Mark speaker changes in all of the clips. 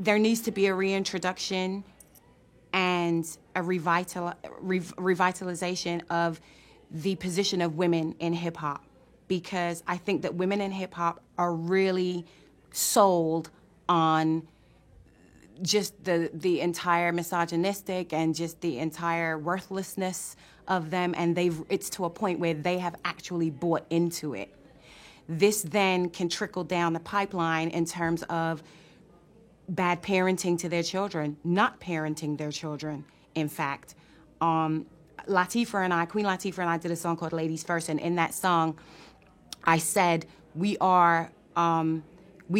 Speaker 1: there needs to be a reintroduction and a revitalization of the position of women in hip-hop, because I think that women in hip-hop are really sold on just the entire misogynistic and just the entire worthlessness of them, and it's to a point where they have actually bought into it. This then can trickle down the pipeline in terms of bad parenting to their children, not parenting their children, in fact. Queen Latifah and I did a song called Ladies First, and in that song, I said, we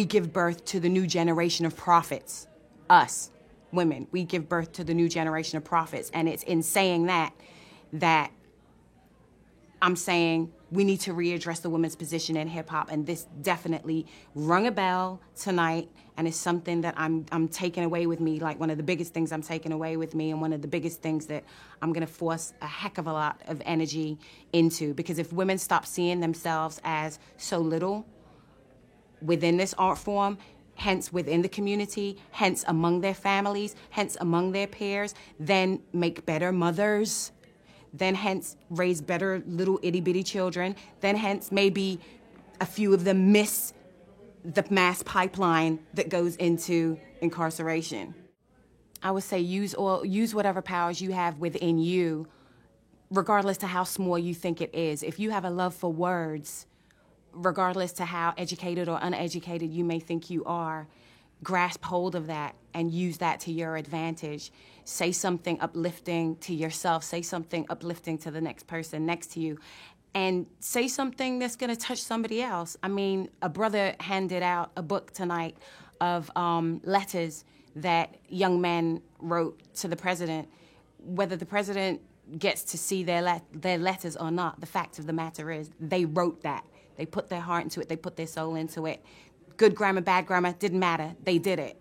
Speaker 1: give birth to the new generation of prophets. Us, women, we give birth to the new generation of prophets. And it's in saying that I'm saying we need to readdress the women's position in hip-hop, and this definitely rung a bell tonight, and it's something that I'm taking away with me, like one of the biggest things I'm taking away with me, and one of the biggest things that I'm going to force a heck of a lot of energy into, because if women stop seeing themselves as so little within this art form, hence within the community, hence among their families, hence among their peers, then make better mothers, then hence raise better little itty-bitty children, then hence maybe a few of them miss the mass pipeline that goes into incarceration. I would say use whatever powers you have within you, regardless to how small you think it is. If you have a love for words, regardless to how educated or uneducated you may think you are, grasp hold of that and use that to your advantage. Say something uplifting to yourself. Say something uplifting to the next person next to you. And say something that's going to touch somebody else. I mean, a brother handed out a book tonight of letters that young men wrote to the president. Whether the president gets to see their letters or not, the fact of the matter is they wrote that. They put their heart into it. They put their soul into it. Good grammar, bad grammar, didn't matter. They did it.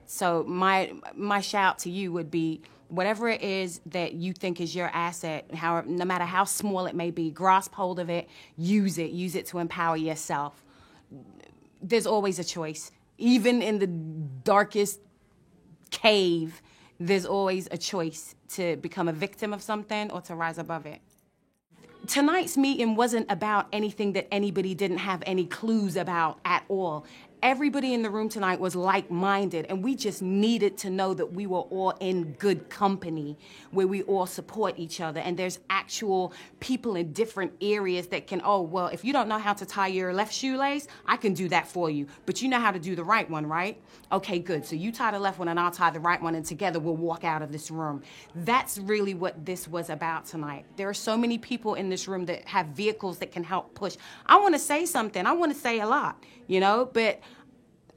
Speaker 1: So my shout to you would be, whatever it is that you think is your asset, no matter how small it may be, grasp hold of it, use it. Use it to empower yourself. There's always a choice. Even in the darkest cave, there's always a choice to become a victim of something or to rise above it. Tonight's meeting wasn't about anything that anybody didn't have any clues about at all. Everybody in the room tonight was like-minded, and we just needed to know that we were all in good company, where we all support each other, and there's actual people in different areas that can, oh, well, if you don't know how to tie your left shoelace, I can do that for you, but you know how to do the right one, right? Okay, good. So you tie the left one, and I'll tie the right one, and together we'll walk out of this room. That's really what this was about tonight. There are so many people in this room that have vehicles that can help push. I want to say something. I want to say a lot, but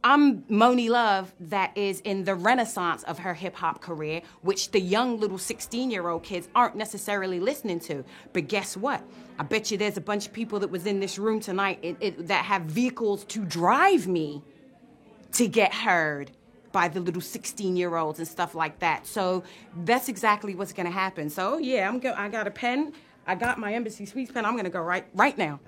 Speaker 1: I'm Monie Love that is in the renaissance of her hip-hop career, which the young little 16-year-old kids aren't necessarily listening to. But guess what? I bet you there's a bunch of people that was in this room tonight that have vehicles to drive me to get heard by the little 16-year-olds and stuff like that. So that's exactly what's going to happen. So, yeah, I got a pen. I got my Embassy Suites pen. I'm going to go right now.